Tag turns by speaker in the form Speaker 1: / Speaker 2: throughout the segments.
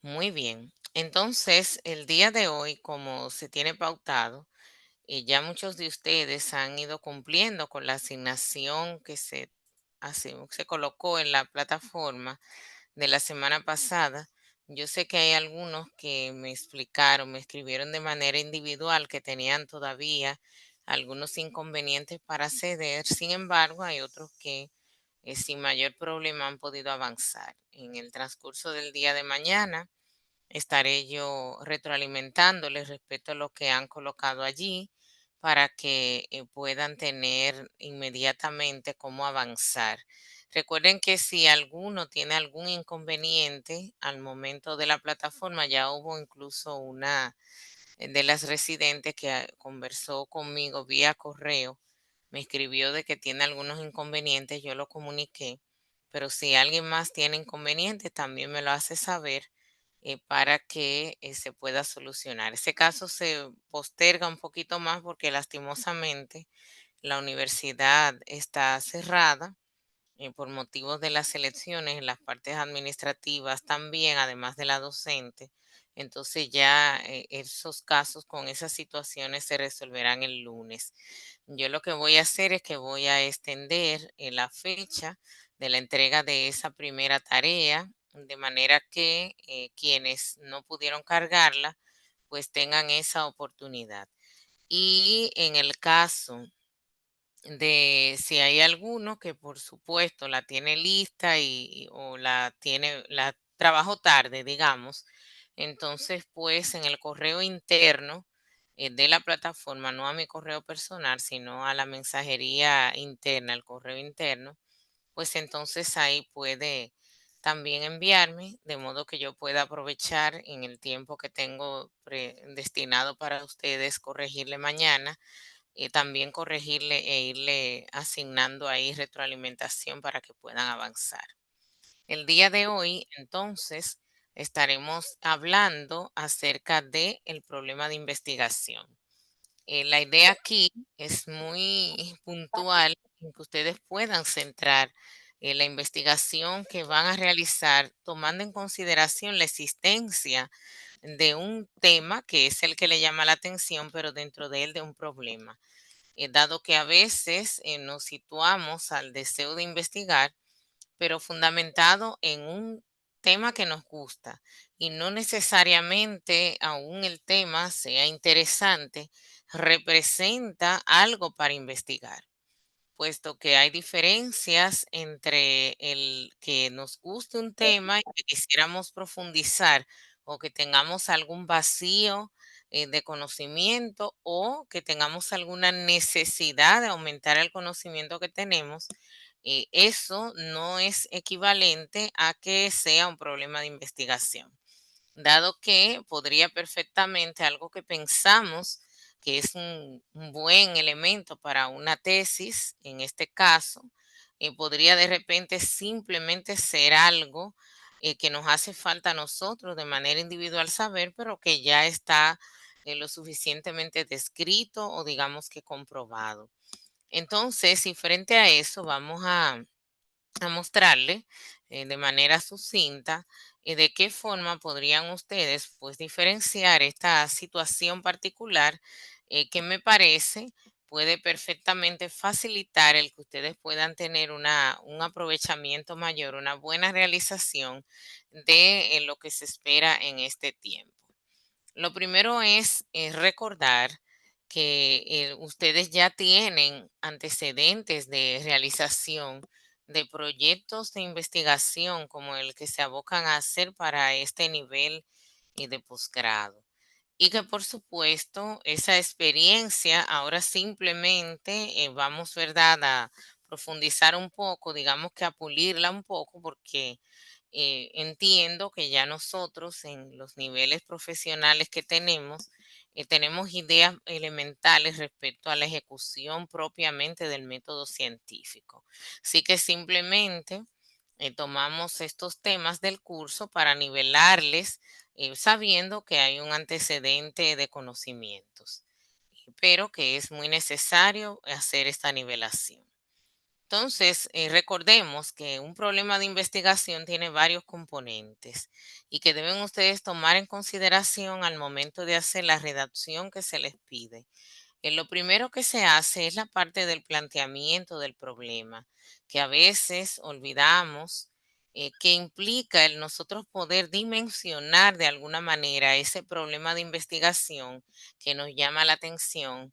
Speaker 1: Muy bien. Entonces, el día de hoy, como se tiene pautado, ya muchos de ustedes han ido cumpliendo con la asignación que se colocó en la plataforma de la semana pasada. Yo sé que hay algunos que me explicaron, me escribieron de manera individual que tenían todavía algunos inconvenientes para acceder. Sin embargo, hay otros que sin mayor problema han podido avanzar. En el transcurso del día de mañana estaré yo retroalimentándoles respecto a lo que han colocado allí para que puedan tener inmediatamente cómo avanzar. Recuerden que si alguno tiene algún inconveniente al momento de la plataforma, ya hubo incluso una de las residentes que conversó conmigo vía correo, me escribió de que tiene algunos inconvenientes, yo lo comuniqué, pero si alguien más tiene inconvenientes, también me lo hace saber para que se pueda solucionar. Ese caso se posterga un poquito más porque lastimosamente la universidad está cerrada por motivos de las elecciones en las partes administrativas también, además de la docente. Entonces ya esos casos con esas situaciones se resolverán el lunes. Yo lo que voy a hacer es que voy a extender la fecha de la entrega de esa primera tarea, de manera que quienes no pudieron cargarla, pues tengan esa oportunidad. Y en el caso de si hay alguno que por supuesto la tiene lista o la trabajó tarde, digamos, entonces pues en el correo interno de la plataforma, no a mi correo personal, sino a la mensajería interna, el correo interno, pues entonces ahí puede también enviarme, de modo que yo pueda aprovechar en el tiempo que tengo destinado para ustedes corregirle mañana también corregirle e irle asignando ahí retroalimentación para que puedan avanzar. El día de hoy, entonces, estaremos hablando acerca de el problema de investigación. La idea aquí es muy puntual en que ustedes puedan centrar la investigación que van a realizar tomando en consideración la existencia de un tema que es el que le llama la atención, pero dentro de él de un problema dado que a veces nos situamos al deseo de investigar, pero fundamentado en un tema que nos gusta y no necesariamente aún el tema sea interesante, representa algo para investigar, puesto que hay diferencias entre el que nos guste un tema y que quisiéramos profundizar o que tengamos algún vacío de conocimiento o que tengamos alguna necesidad de aumentar el conocimiento que tenemos. Eso no es equivalente a que sea un problema de investigación, dado que podría perfectamente algo que pensamos que es un buen elemento para una tesis, en este caso, podría de repente simplemente ser algo que nos hace falta a nosotros de manera individual saber, pero que ya está lo suficientemente descrito o digamos que comprobado. Entonces, y frente a eso, vamos a mostrarle de manera sucinta de qué forma podrían ustedes pues diferenciar esta situación particular que me parece puede perfectamente facilitar el que ustedes puedan tener un aprovechamiento mayor, una buena realización de lo que se espera en este tiempo. Lo primero es recordar que ustedes ya tienen antecedentes de realización de proyectos de investigación como el que se abocan a hacer para este nivel de posgrado. Y que por supuesto esa experiencia ahora simplemente vamos, ¿verdad?, a profundizar un poco, digamos que a pulirla un poco, porque entiendo que ya nosotros en los niveles profesionales que tenemos ideas elementales respecto a la ejecución propiamente del método científico. Así que simplemente tomamos estos temas del curso para nivelarles, sabiendo que hay un antecedente de conocimientos, pero que es muy necesario hacer esta nivelación. Entonces, recordemos que un problema de investigación tiene varios componentes y que deben ustedes tomar en consideración al momento de hacer la redacción que se les pide. Lo primero que se hace es la parte del planteamiento del problema, que a veces olvidamos, que implica el nosotros poder dimensionar de alguna manera ese problema de investigación que nos llama la atención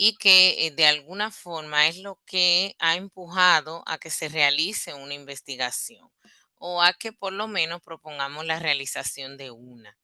Speaker 1: y que de alguna forma es lo que ha empujado a que se realice una investigación o a que por lo menos propongamos la realización de una.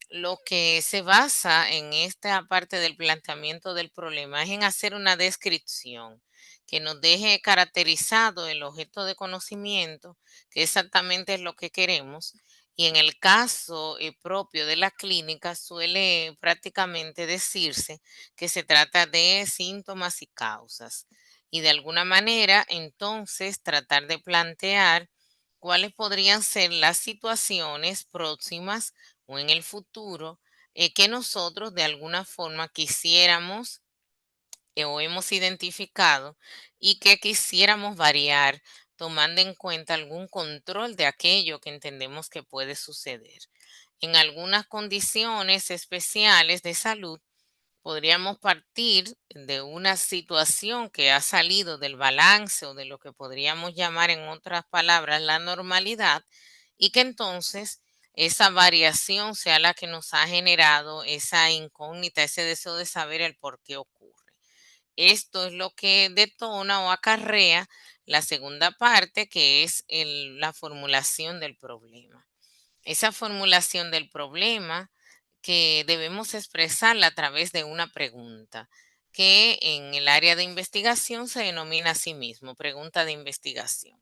Speaker 1: Lo que se basa en esta parte del planteamiento del problema es en hacer una descripción que nos deje caracterizado el objeto de conocimiento, que exactamente es lo que queremos. Y en el caso propio de la clínica suele prácticamente decirse que se trata de síntomas y causas. Y de alguna manera, entonces, tratar de plantear cuáles podrían ser las situaciones próximas o en el futuro que nosotros de alguna forma quisiéramos o hemos identificado y que quisiéramos variar tomando en cuenta algún control de aquello que entendemos que puede suceder. En algunas condiciones especiales de salud, podríamos partir de una situación que ha salido del balance o de lo que podríamos llamar en otras palabras la normalidad y que entonces esa variación sea la que nos ha generado esa incógnita, ese deseo de saber el por qué ocurre. Esto es lo que detona o acarrea la segunda parte, que es la formulación del problema. Esa formulación del problema que debemos expresarla a través de una pregunta, que en el área de investigación se denomina a sí mismo pregunta de investigación,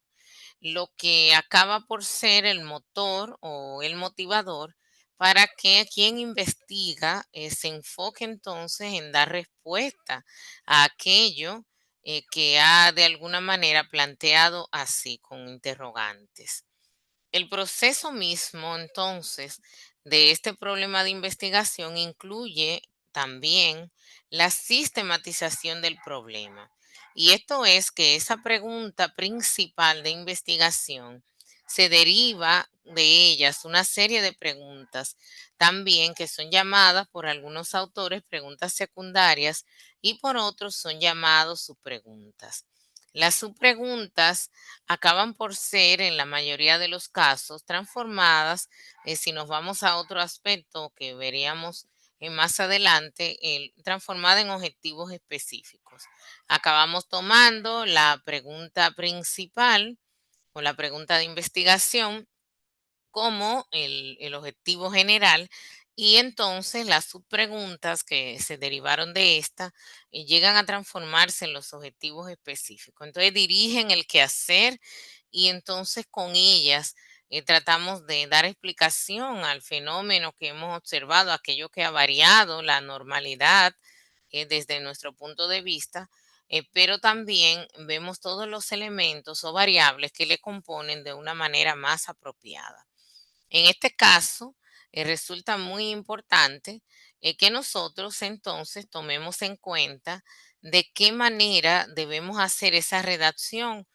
Speaker 1: lo que acaba por ser el motor o el motivador para que quien investiga se enfoque entonces en dar respuesta a aquello que ha de alguna manera planteado así con interrogantes. El proceso mismo, entonces, de este problema de investigación incluye también la sistematización del problema. Y esto es que esa pregunta principal de investigación se deriva de ellas una serie de preguntas también que son llamadas por algunos autores preguntas secundarias y por otros son llamados subpreguntas. Las subpreguntas acaban por ser, en la mayoría de los casos, transformadas, si nos vamos a otro aspecto que veríamos más adelante, transformada en objetivos específicos. Acabamos tomando la pregunta principal o la pregunta de investigación como el objetivo general y entonces las subpreguntas que se derivaron de esta llegan a transformarse en los objetivos específicos. Entonces dirigen el quehacer y entonces con ellas tratamos de dar explicación al fenómeno que hemos observado, aquello que ha variado, la normalidad desde nuestro punto de vista, pero también vemos todos los elementos o variables que le componen de una manera más apropiada. En este caso, resulta muy importante que nosotros entonces tomemos en cuenta de qué manera debemos hacer esa redacción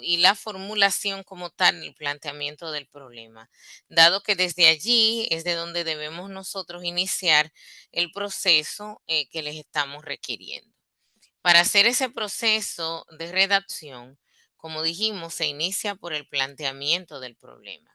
Speaker 1: y la formulación como tal, el planteamiento del problema, dado que desde allí es de donde debemos nosotros iniciar el proceso que les estamos requiriendo. Para hacer ese proceso de redacción, como dijimos, se inicia por el planteamiento del problema.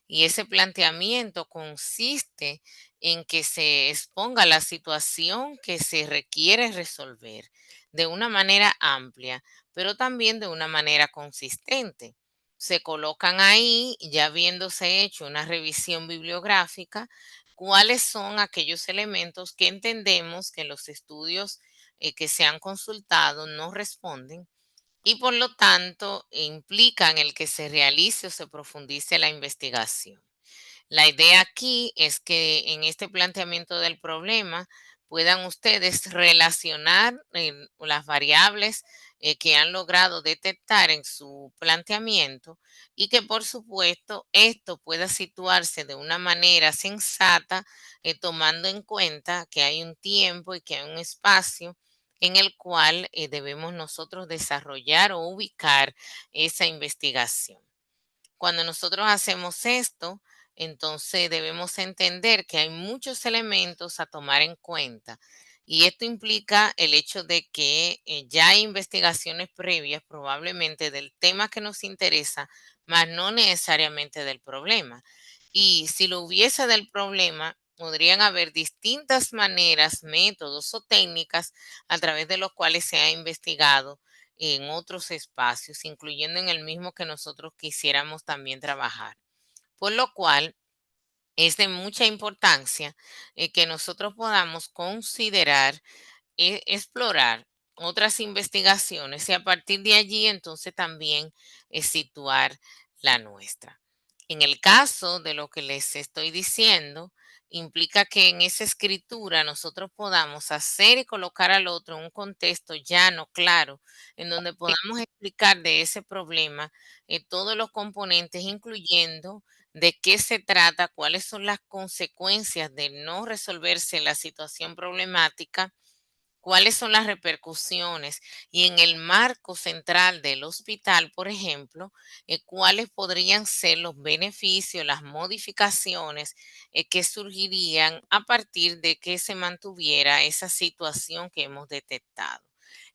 Speaker 1: Y ese planteamiento consiste en que se exponga la situación que se requiere resolver de una manera amplia, pero también de una manera consistente. Se colocan ahí, ya habiéndose hecho una revisión bibliográfica, cuáles son aquellos elementos que entendemos que los estudios que se han consultado no responden y por lo tanto implican el que se realice o se profundice la investigación. La idea aquí es que en este planteamiento del problema puedan ustedes relacionar las variables que han logrado detectar en su planteamiento y que por supuesto esto pueda situarse de una manera sensata, tomando en cuenta que hay un tiempo y que hay un espacio en el cual debemos nosotros desarrollar o ubicar esa investigación. Cuando nosotros hacemos esto, entonces debemos entender que hay muchos elementos a tomar en cuenta. Y esto implica el hecho de que ya hay investigaciones previas probablemente del tema que nos interesa, mas no necesariamente del problema. Y si lo hubiese del problema, podrían haber distintas maneras, métodos o técnicas a través de los cuales se ha investigado en otros espacios, incluyendo en el mismo que nosotros quisiéramos también trabajar. Por lo cual es de mucha importancia que nosotros podamos considerar explorar otras investigaciones y a partir de allí entonces también situar la nuestra. En el caso de lo que les estoy diciendo, implica que en esa escritura nosotros podamos hacer y colocar al otro en un contexto llano, claro, en donde podamos explicar de ese problema todos los componentes, incluyendo de qué se trata, cuáles son las consecuencias de no resolverse la situación problemática, cuáles son las repercusiones y en el marco central del hospital, por ejemplo, cuáles podrían ser los beneficios, las modificaciones que surgirían a partir de que se mantuviera esa situación que hemos detectado.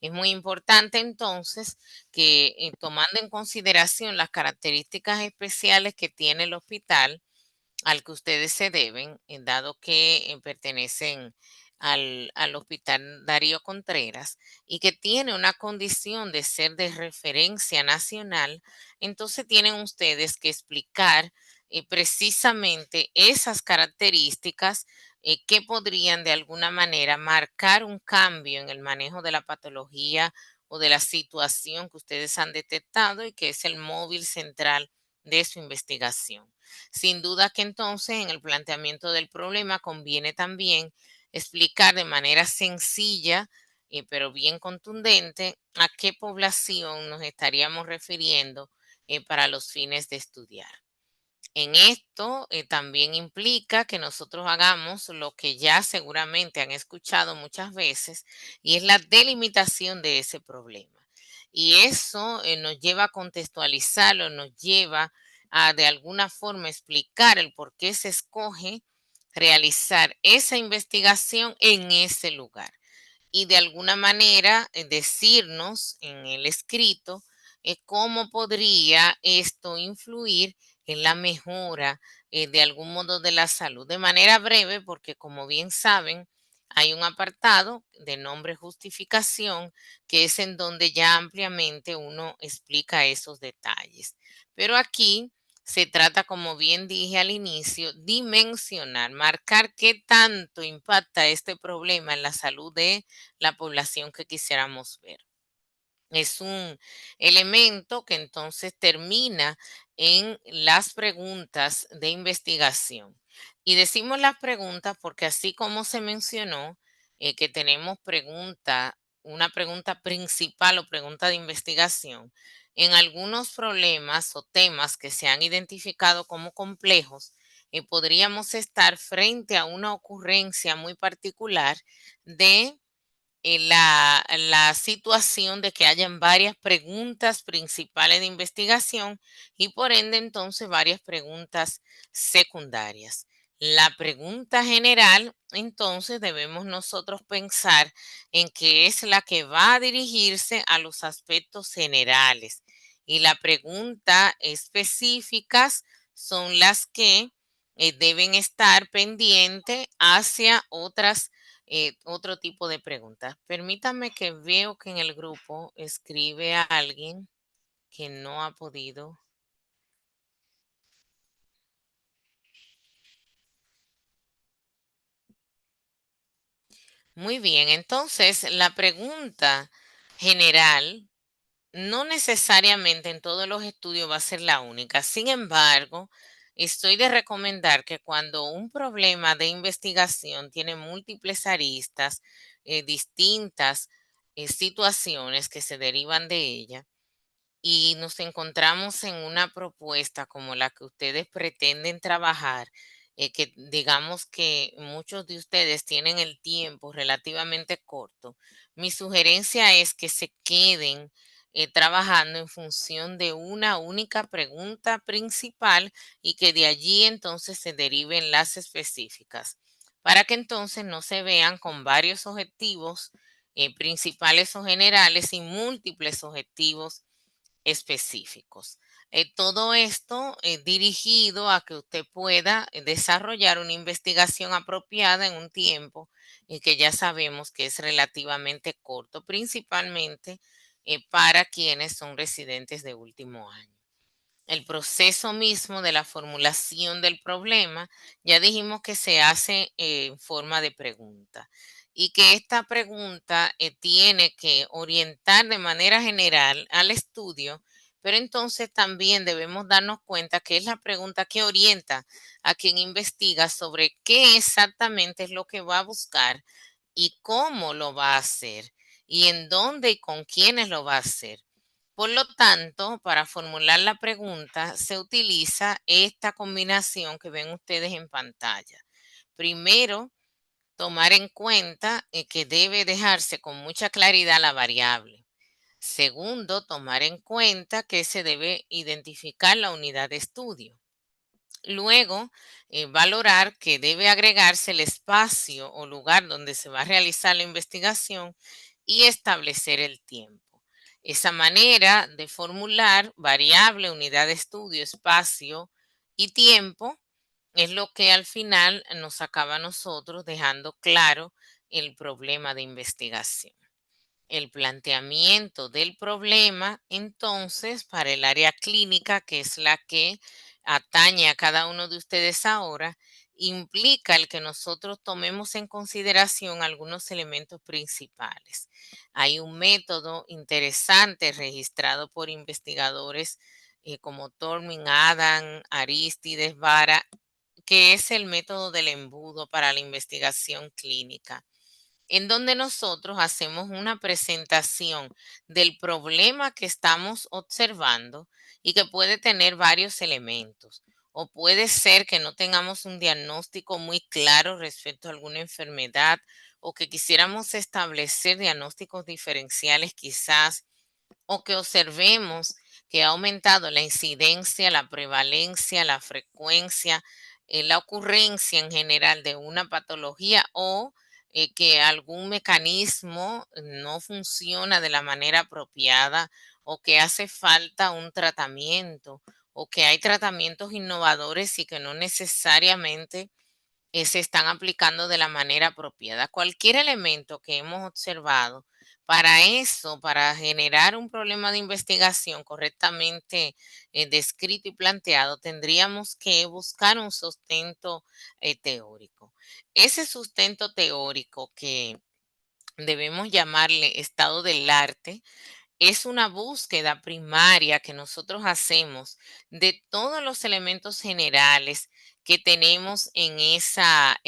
Speaker 1: Es muy importante entonces que tomando en consideración las características especiales que tiene el hospital, al que ustedes se deben, dado que pertenecen al Hospital Darío Contreras y que tiene una condición de ser de referencia nacional, entonces tienen ustedes que explicar precisamente esas características que podrían de alguna manera marcar un cambio en el manejo de la patología o de la situación que ustedes han detectado y que es el móvil central de su investigación. Sin duda que entonces en el planteamiento del problema conviene también explicar de manera sencilla, pero bien contundente, a qué población nos estaríamos refiriendo para los fines de estudiar. En esto también implica que nosotros hagamos lo que ya seguramente han escuchado muchas veces y es la delimitación de ese problema. Y eso nos lleva a contextualizarlo, nos lleva a de alguna forma explicar el por qué se escoge realizar esa investigación en ese lugar y de alguna manera decirnos en el escrito cómo podría esto influir en la mejora de algún modo de la salud. De manera breve, porque como bien saben, hay un apartado de nombre justificación que es en donde ya ampliamente uno explica esos detalles. Pero aquí se trata, como bien dije al inicio, dimensionar, marcar qué tanto impacta este problema en la salud de la población que quisiéramos ver. Es un elemento que entonces termina en las preguntas de investigación. Y decimos las preguntas porque así como se mencionó que tenemos una pregunta principal o pregunta de investigación, en algunos problemas o temas que se han identificado como complejos, podríamos estar frente a una ocurrencia muy particular de la situación de que hayan varias preguntas principales de investigación y por ende entonces varias preguntas secundarias. La pregunta general, entonces debemos nosotros pensar en que es la que va a dirigirse a los aspectos generales y la pregunta específicas son las que deben estar pendientes hacia otro tipo de preguntas. Permítame que veo que en el grupo escribe a alguien que no ha podido. Muy bien, entonces la pregunta general no necesariamente en todos los estudios va a ser la única. Sin embargo, estoy de recomendar que cuando un problema de investigación tiene múltiples aristas, distintas situaciones que se derivan de ella, y nos encontramos en una propuesta como la que ustedes pretenden trabajar, que digamos que muchos de ustedes tienen el tiempo relativamente corto, mi sugerencia es que se queden trabajando en función de una única pregunta principal y que de allí entonces se deriven las específicas, para que entonces no se vean con varios objetivos principales o generales y múltiples objetivos específicos. Todo esto dirigido a que usted pueda desarrollar una investigación apropiada en un tiempo que ya sabemos que es relativamente corto, principalmente para quienes son residentes de último año. El proceso mismo de la formulación del problema, ya dijimos que se hace en forma de pregunta y que esta pregunta tiene que orientar de manera general al estudio, pero entonces también debemos darnos cuenta que es la pregunta que orienta a quien investiga sobre qué exactamente es lo que va a buscar y cómo lo va a hacer y en dónde y con quiénes lo va a hacer. Por lo tanto, para formular la pregunta se utiliza esta combinación que ven ustedes en pantalla. Primero, tomar en cuenta que debe dejarse con mucha claridad la variable. Segundo, tomar en cuenta que se debe identificar la unidad de estudio. Luego, valorar que debe agregarse el espacio o lugar donde se va a realizar la investigación y establecer el tiempo. Esa manera de formular variable, unidad de estudio, espacio y tiempo es lo que al final nos acaba a nosotros dejando claro el problema de investigación. El planteamiento del problema, entonces, para el área clínica, que es la que atañe a cada uno de ustedes ahora, implica el que nosotros tomemos en consideración algunos elementos principales. Hay un método interesante registrado por investigadores como Tormin, Adam, Aristides, Vara, que es el método del embudo para la investigación clínica, en donde nosotros hacemos una presentación del problema que estamos observando y que puede tener varios elementos. O puede ser que no tengamos un diagnóstico muy claro respecto a alguna enfermedad o que quisiéramos establecer diagnósticos diferenciales quizás, o que observemos que ha aumentado la incidencia, la prevalencia, la frecuencia, la ocurrencia en general de una patología, o que algún mecanismo no funciona de la manera apropiada, o que hace falta un tratamiento, o que hay tratamientos innovadores y que no necesariamente se están aplicando de la manera apropiada. Cualquier elemento que hemos observado, para eso, para generar un problema de investigación correctamente descrito y planteado, tendríamos que buscar un sustento teórico. Ese sustento teórico, que debemos llamarle estado del arte, es una búsqueda primaria que nosotros hacemos de todos los elementos generales que tenemos en esa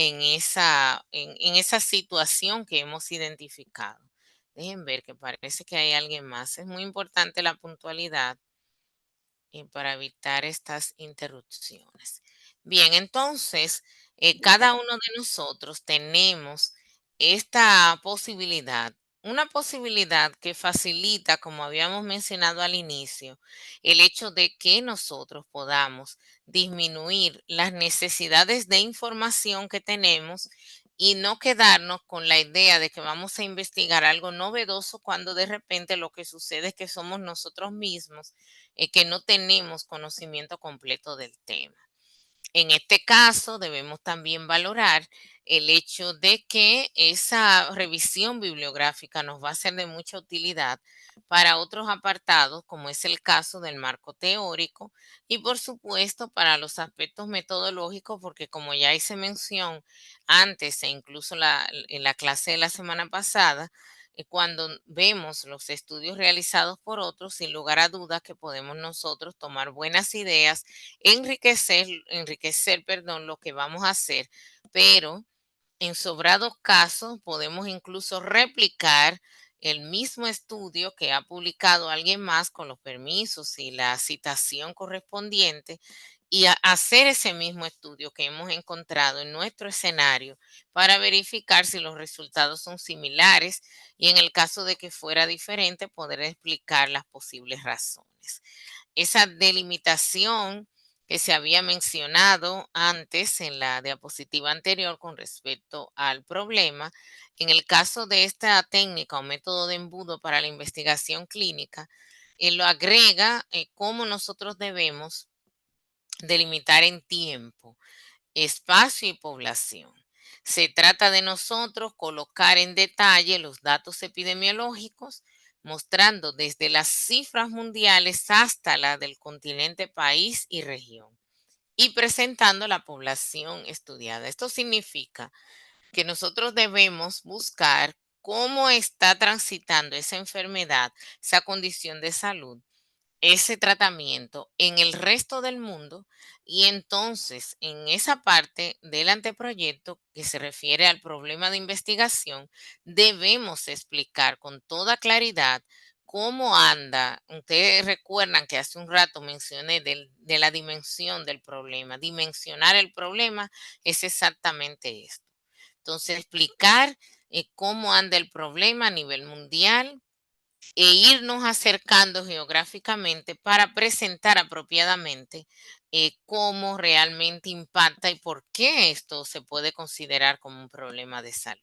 Speaker 1: situación que hemos identificado. Dejen ver, que parece que hay alguien más. Es muy importante la puntualidad y para evitar estas interrupciones. Bien, entonces, cada uno de nosotros tenemos esta posibilidad, una posibilidad que facilita, como habíamos mencionado al inicio, el hecho de que nosotros podamos disminuir las necesidades de información que tenemos y no quedarnos con la idea de que vamos a investigar algo novedoso cuando de repente lo que sucede es que somos nosotros mismos que no tenemos conocimiento completo del tema. En este caso, debemos también valorar el hecho de que esa revisión bibliográfica nos va a ser de mucha utilidad para otros apartados, como es el caso del marco teórico, y por supuesto para los aspectos metodológicos, porque como ya hice mención antes e incluso en la clase de la semana pasada, cuando vemos los estudios realizados por otros, sin lugar a dudas que podemos nosotros tomar buenas ideas, enriquecer, perdón, lo que vamos a hacer, pero en sobrados casos podemos incluso replicar el mismo estudio que ha publicado alguien más con los permisos y la citación correspondiente y hacer ese mismo estudio que hemos encontrado en nuestro escenario para verificar si los resultados son similares y en el caso de que fuera diferente, poder explicar las posibles razones. Esa delimitación que se había mencionado antes en la diapositiva anterior con respecto al problema, en el caso de esta técnica o método de embudo para la investigación clínica, lo agrega cómo nosotros debemos delimitar en tiempo, espacio y población. Se trata de nosotros colocar en detalle los datos epidemiológicos, mostrando desde las cifras mundiales hasta la del continente, país y región, y presentando la población estudiada. Esto significa que nosotros debemos buscar cómo está transitando esa enfermedad, esa condición de salud, ese tratamiento en el resto del mundo, y entonces en esa parte del anteproyecto que se refiere al problema de investigación debemos explicar con toda claridad cómo anda. Ustedes recuerdan que hace un rato mencioné de la dimensión del problema. Dimensionar el problema es exactamente esto. Entonces explicar cómo anda el problema a nivel mundial, e irnos acercando geográficamente para presentar apropiadamente cómo realmente impacta y por qué esto se puede considerar como un problema de salud.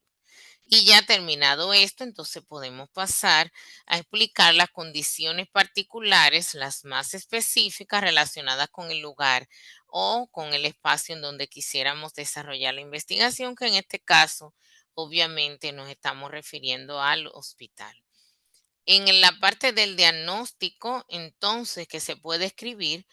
Speaker 1: Y ya terminado esto, entonces podemos pasar a explicar las condiciones particulares, las más específicas relacionadas con el lugar o con el espacio en donde quisiéramos desarrollar la investigación, que en este caso obviamente nos estamos refiriendo al hospital. En la parte del diagnóstico, entonces, que se puede escribir,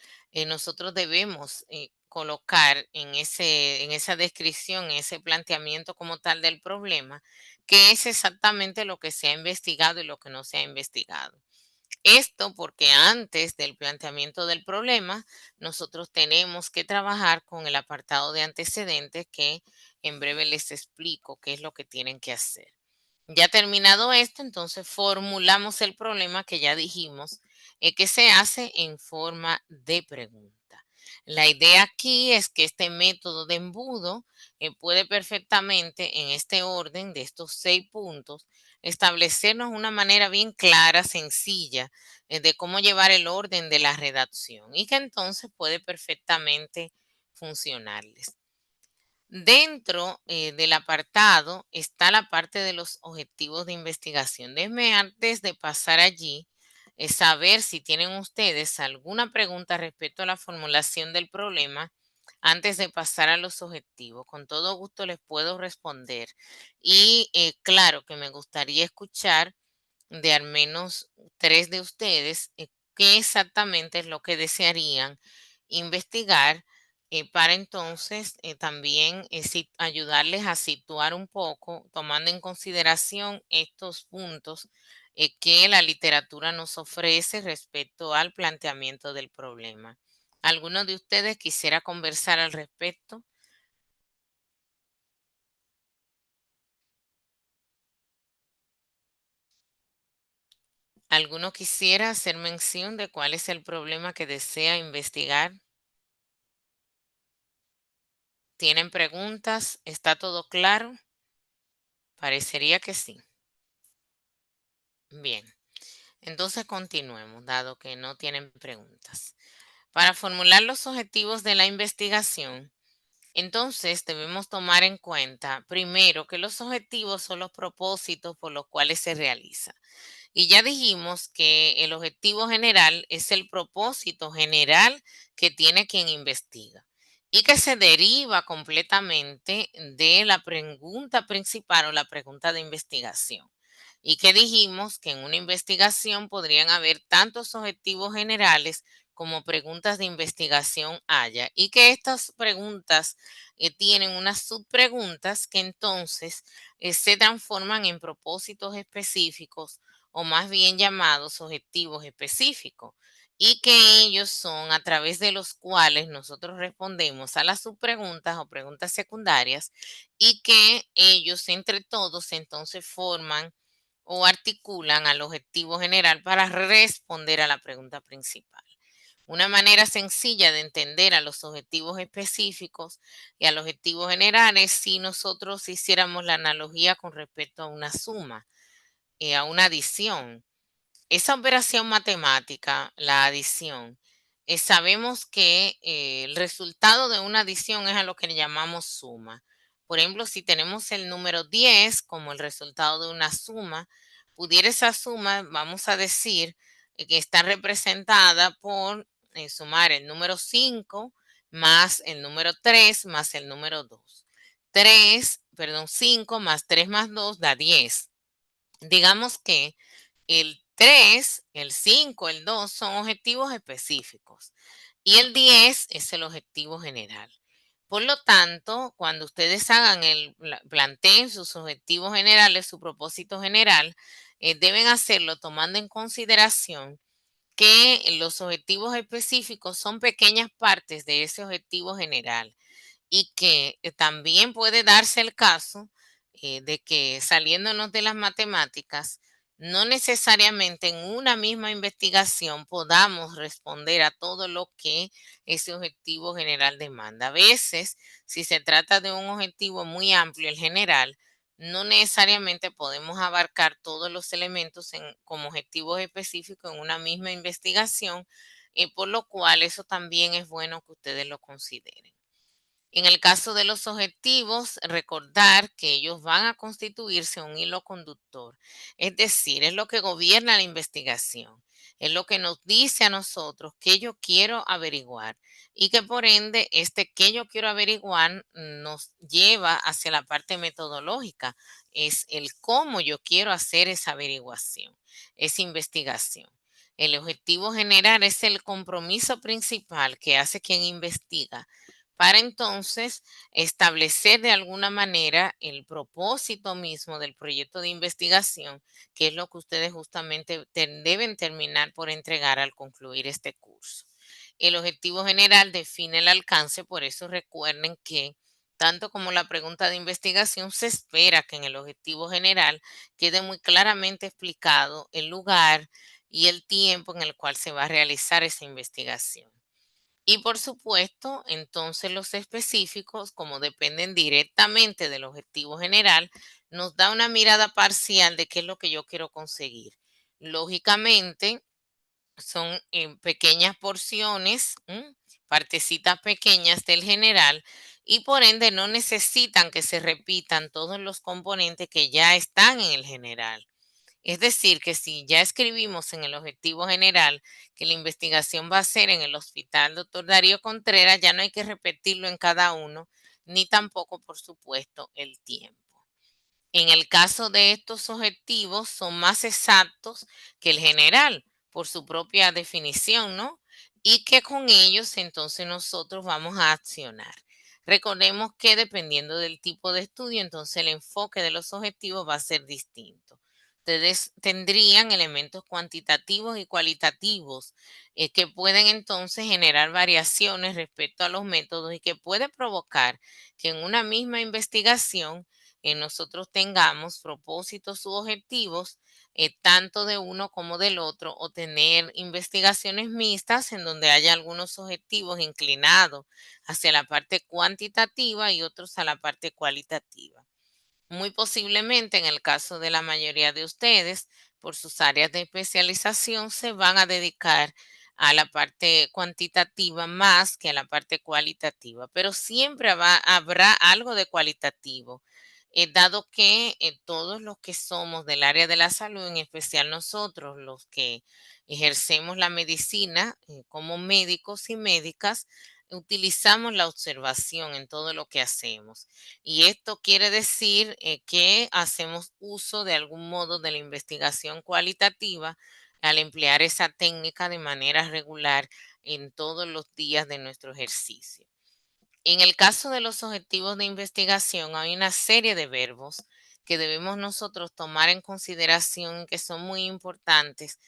Speaker 1: nosotros debemos colocar en esa descripción, en ese planteamiento como tal del problema, qué es exactamente lo que se ha investigado y lo que no se ha investigado. Esto porque antes del planteamiento del problema, nosotros tenemos que trabajar con el apartado de antecedentes que en breve les explico qué es lo que tienen que hacer. Ya terminado esto, entonces formulamos el problema que ya dijimos, que se hace en forma de pregunta. La idea aquí es que este método de embudo puede perfectamente, en este orden de estos 6 puntos, establecernos una manera bien clara, sencilla, de cómo llevar el orden de la redacción y que entonces puede perfectamente funcionarles. Dentro del apartado está la parte de los objetivos de investigación. Déjenme, antes de pasar allí, saber si tienen ustedes alguna pregunta respecto a la formulación del problema antes de pasar a los objetivos. Con todo gusto les puedo responder. Y claro que me gustaría escuchar de al menos 3 de ustedes qué exactamente es lo que desearían investigar, para entonces también ayudarles a situar un poco, tomando en consideración estos puntos que la literatura nos ofrece respecto al planteamiento del problema. ¿Alguno de ustedes quisiera conversar al respecto? ¿Alguno quisiera hacer mención de cuál es el problema que desea investigar? ¿Tienen preguntas? ¿Está todo claro? Parecería que sí. Bien, entonces continuemos, dado que no tienen preguntas. Para formular los objetivos de la investigación, entonces debemos tomar en cuenta primero que los objetivos son los propósitos por los cuales se realiza. Y ya dijimos que el objetivo general es el propósito general que tiene quien investiga y que se deriva completamente de la pregunta principal o la pregunta de investigación. Y que dijimos que en una investigación podrían haber tantos objetivos generales como preguntas de investigación haya, y que estas preguntas tienen unas subpreguntas que entonces se transforman en propósitos específicos, o más bien llamados objetivos específicos, y que ellos son a través de los cuales nosotros respondemos a las subpreguntas o preguntas secundarias, y que ellos entre todos entonces forman o articulan al objetivo general para responder a la pregunta principal. Una manera sencilla de entender a los objetivos específicos y a los objetivos generales si nosotros hiciéramos la analogía con respecto a una suma, a una adición. Esa operación matemática, la adición, sabemos que el resultado de una adición es a lo que le llamamos suma. Por ejemplo, si tenemos el número 10 como el resultado de una suma, pudiera esa suma, vamos a decir, que está representada por sumar el número 5 más el número 3 más el número 2. 5 más 3 más 2 da 10. Digamos que el 3, el 5, el 2 son objetivos específicos y el 10 es el objetivo general. Por lo tanto, cuando ustedes planteen sus objetivos generales, su propósito general, deben hacerlo tomando en consideración que los objetivos específicos son pequeñas partes de ese objetivo general y que también puede darse el caso de que saliéndonos de las matemáticas, no necesariamente en una misma investigación podamos responder a todo lo que ese objetivo general demanda. A veces, si se trata de un objetivo muy amplio, el general, no necesariamente podemos abarcar todos los elementos como objetivos específicos en una misma investigación, por lo cual eso también es bueno que ustedes lo consideren. En el caso de los objetivos, recordar que ellos van a constituirse un hilo conductor, es decir, es lo que gobierna la investigación, es lo que nos dice a nosotros qué yo quiero averiguar y que por ende este qué yo quiero averiguar nos lleva hacia la parte metodológica, es el cómo yo quiero hacer esa averiguación, esa investigación. El objetivo general es el compromiso principal que hace quien investiga para entonces establecer de alguna manera el propósito mismo del proyecto de investigación, que es lo que ustedes justamente deben terminar por entregar al concluir este curso. El objetivo general define el alcance, por eso recuerden que tanto como la pregunta de investigación, se espera que en el objetivo general quede muy claramente explicado el lugar y el tiempo en el cual se va a realizar esa investigación. Y por supuesto, entonces los específicos, como dependen directamente del objetivo general, nos da una mirada parcial de qué es lo que yo quiero conseguir. Lógicamente, son pequeñas porciones, partecitas pequeñas del general, y por ende no necesitan que se repitan todos los componentes que ya están en el general. Es decir, que si ya escribimos en el objetivo general que la investigación va a ser en el Hospital Doctor Darío Contreras, ya no hay que repetirlo en cada uno, ni tampoco, por supuesto, el tiempo. En el caso de estos objetivos, son más exactos que el general, por su propia definición, ¿no? Y que con ellos entonces nosotros vamos a accionar. Recordemos que dependiendo del tipo de estudio, entonces el enfoque de los objetivos va a ser distinto. Ustedes tendrían elementos cuantitativos y cualitativos que pueden entonces generar variaciones respecto a los métodos y que puede provocar que en una misma investigación nosotros tengamos propósitos u objetivos tanto de uno como del otro, o tener investigaciones mixtas en donde haya algunos objetivos inclinados hacia la parte cuantitativa y otros a la parte cualitativa. Muy posiblemente en el caso de la mayoría de ustedes, por sus áreas de especialización, se van a dedicar a la parte cuantitativa más que a la parte cualitativa, pero siempre habrá algo de cualitativo, dado que todos los que somos del área de la salud, en especial nosotros, los que ejercemos la medicina como médicos y médicas, utilizamos la observación en todo lo que hacemos. Y esto quiere decir que hacemos uso de algún modo de la investigación cualitativa al emplear esa técnica de manera regular en todos los días de nuestro ejercicio. En el caso de los objetivos de investigación, hay una serie de verbos que debemos nosotros tomar en consideración que son muy importantes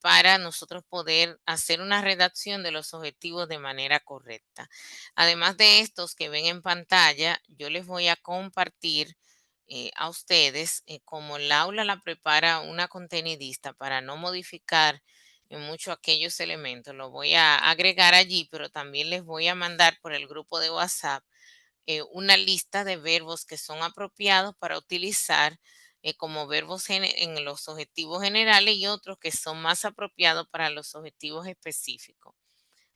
Speaker 1: para nosotros poder hacer una redacción de los objetivos de manera correcta. Además de estos que ven en pantalla, yo les voy a compartir a ustedes como el aula la prepara una contenidista para no modificar en muchos aquellos elementos. Lo voy a agregar allí, pero también les voy a mandar por el grupo de WhatsApp una lista de verbos que son apropiados para utilizar como verbos en los objetivos generales y otros que son más apropiados para los objetivos específicos,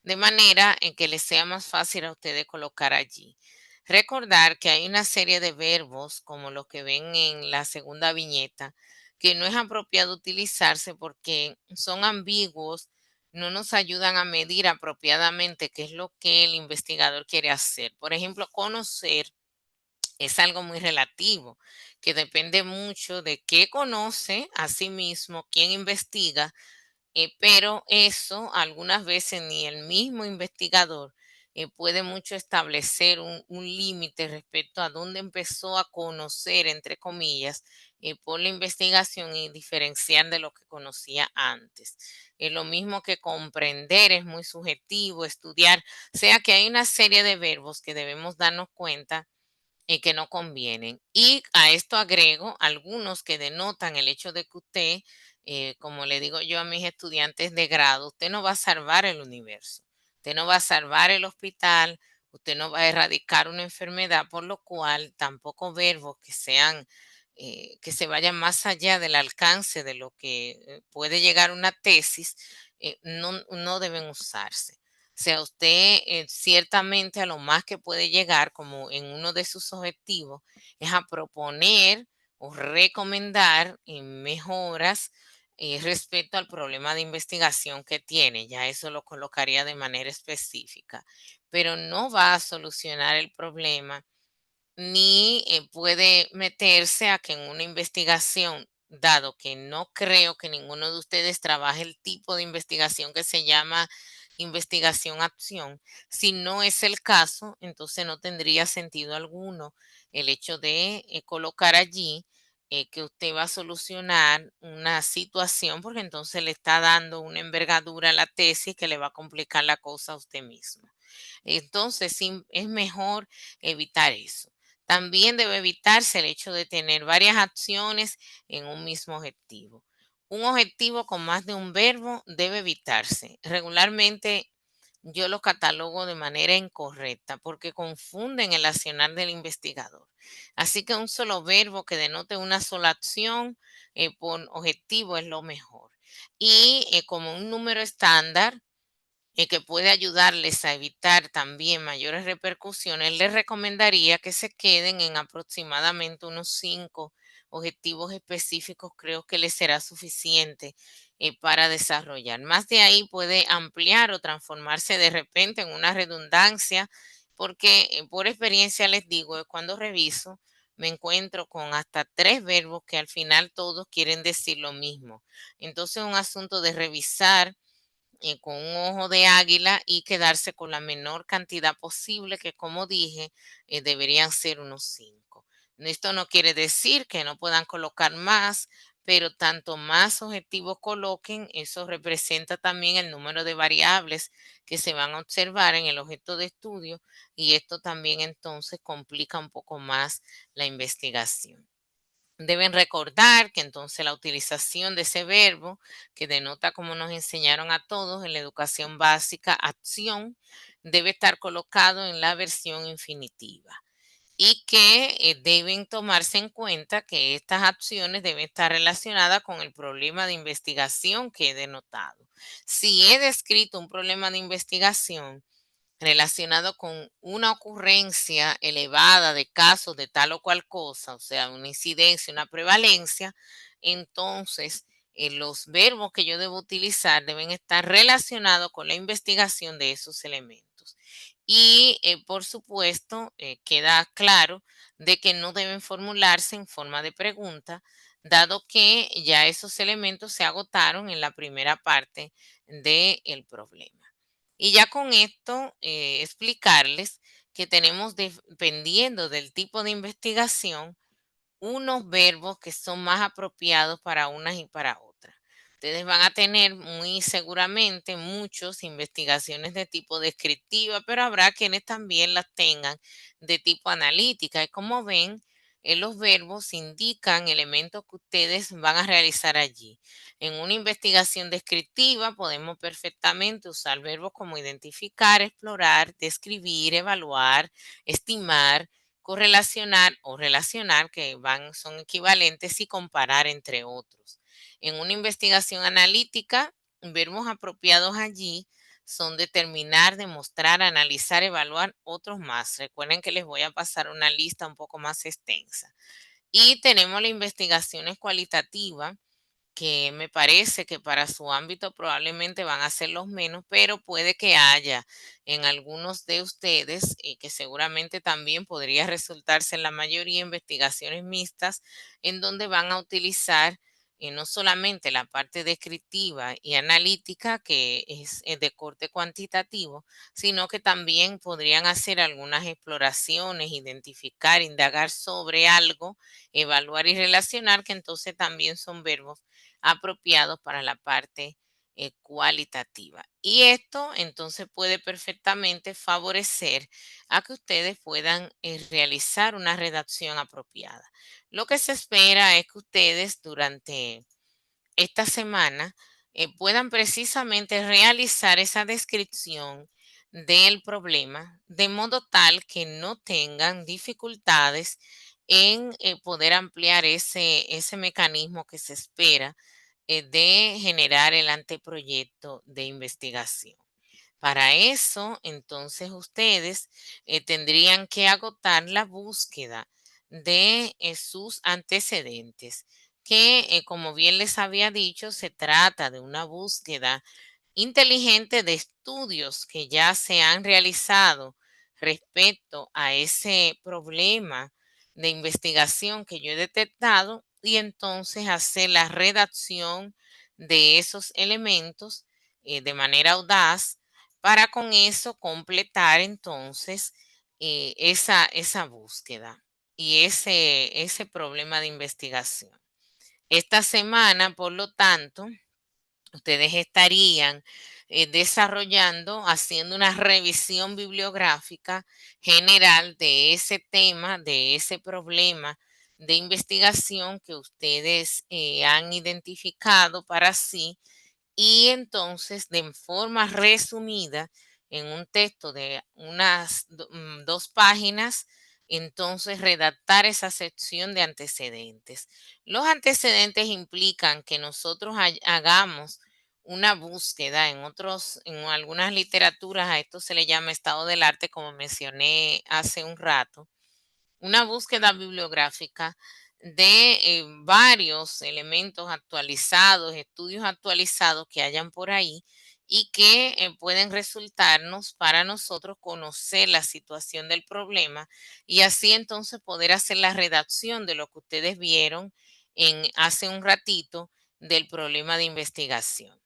Speaker 1: de manera en que les sea más fácil a ustedes colocar allí. Recordar que hay una serie de verbos, como los que ven en la segunda viñeta, que no es apropiado utilizarse porque son ambiguos, no nos ayudan a medir apropiadamente qué es lo que el investigador quiere hacer. Por ejemplo, conocer es algo muy relativo, que depende mucho de qué conoce a sí mismo, quién investiga, pero eso algunas veces ni el mismo investigador puede mucho establecer un límite respecto a dónde empezó a conocer, entre comillas, por la investigación y diferenciar de lo que conocía antes. Es lo mismo que comprender, es muy subjetivo, estudiar, o sea que hay una serie de verbos que debemos darnos cuenta que no convienen. Y a esto agrego algunos que denotan el hecho de que usted, como le digo yo a mis estudiantes de grado, usted no va a salvar el universo, usted no va a salvar el hospital, usted no va a erradicar una enfermedad, por lo cual tampoco verbos que sean, que se vayan más allá del alcance de lo que puede llegar una tesis, no deben usarse. O sea, usted ciertamente a lo más que puede llegar como en uno de sus objetivos es a proponer o recomendar mejoras respecto al problema de investigación que tiene. Ya eso lo colocaría de manera específica, pero no va a solucionar el problema ni puede meterse a que en una investigación, dado que no creo que ninguno de ustedes trabaje el tipo de investigación que se llama investigación-acción. Si no es el caso, entonces no tendría sentido alguno el hecho de colocar allí que usted va a solucionar una situación, porque entonces le está dando una envergadura a la tesis que le va a complicar la cosa a usted mismo. Entonces, sí, es mejor evitar eso. También debe evitarse el hecho de tener varias acciones en un mismo objetivo. Un objetivo con más de un verbo debe evitarse. Regularmente yo lo catalogo de manera incorrecta porque confunden el accionar del investigador. Así que un solo verbo que denote una sola acción por objetivo es lo mejor. Y como un número estándar, que puede ayudarles a evitar también mayores repercusiones, les recomendaría que se queden en aproximadamente unos 5 objetivos específicos. Creo que les será suficiente para desarrollar. Más de ahí puede ampliar o transformarse de repente en una redundancia, porque por experiencia les digo, cuando reviso, me encuentro con hasta 3 verbos que al final todos quieren decir lo mismo. Entonces es un asunto de revisar con un ojo de águila y quedarse con la menor cantidad posible, que como dije, deberían ser unos 5. Esto no quiere decir que no puedan colocar más, pero tanto más objetivos coloquen, eso representa también el número de variables que se van a observar en el objeto de estudio, y esto también entonces complica un poco más la investigación. Deben recordar que entonces la utilización de ese verbo, que denota, como nos enseñaron a todos en la educación básica, acción, debe estar colocado en la versión infinitiva y que deben tomarse en cuenta que estas acciones deben estar relacionadas con el problema de investigación que he denotado. Si he descrito un problema de investigación relacionado con una ocurrencia elevada de casos de tal o cual cosa, o sea, una incidencia, una prevalencia, entonces los verbos que yo debo utilizar deben estar relacionados con la investigación de esos elementos. Y por supuesto, queda claro de que no deben formularse en forma de pregunta, dado que ya esos elementos se agotaron en la primera parte del problema. Y ya con esto, explicarles que tenemos, dependiendo del tipo de investigación, unos verbos que son más apropiados para unas y para otras. Ustedes van a tener muy seguramente muchas investigaciones de tipo descriptiva, pero habrá quienes también las tengan de tipo analítica. Y como ven, los verbos indican elementos que ustedes van a realizar allí. En una investigación descriptiva podemos perfectamente usar verbos como identificar, explorar, describir, evaluar, estimar, correlacionar o relacionar, que son equivalentes, y comparar, entre otros. En una investigación analítica, verbos apropiados allí son determinar, demostrar, analizar, evaluar, otros más. Recuerden que les voy a pasar una lista un poco más extensa. Y tenemos las investigaciones cualitativas, que me parece que para su ámbito probablemente van a ser los menos, pero puede que haya en algunos de ustedes, que seguramente también podría resultarse en la mayoría, investigaciones mixtas, en donde van a utilizar no solamente la parte descriptiva y analítica, que es de corte cuantitativo, sino que también podrían hacer algunas exploraciones, identificar, indagar sobre algo, evaluar y relacionar, que entonces también son verbos apropiados para la parte cualitativa. Y esto entonces puede perfectamente favorecer a que ustedes puedan realizar una redacción apropiada. Lo que se espera es que ustedes durante esta semana puedan precisamente realizar esa descripción del problema, de modo tal que no tengan dificultades en poder ampliar ese mecanismo que se espera de generar el anteproyecto de investigación. Para eso, entonces, ustedes tendrían que agotar la búsqueda de sus antecedentes, que, como bien les había dicho, se trata de una búsqueda inteligente de estudios que ya se han realizado respecto a ese problema de investigación que yo he detectado, y entonces hacer la redacción de esos elementos de manera audaz, para con eso completar entonces esa búsqueda y ese problema de investigación. Esta semana, por lo tanto, ustedes estarían desarrollando, haciendo una revisión bibliográfica general de ese tema, de ese problema de investigación que ustedes han identificado para sí, y entonces de forma resumida en un texto de unas 2 páginas, entonces redactar esa sección de antecedentes. Los antecedentes implican que nosotros hagamos una búsqueda en algunas literaturas. A esto se le llama estado del arte, como mencioné hace un rato, una búsqueda bibliográfica de varios elementos actualizados, estudios actualizados que hayan por ahí, y que pueden resultarnos para nosotros conocer la situación del problema, y así entonces poder hacer la redacción de lo que ustedes vieron hace un ratito, del problema de investigación,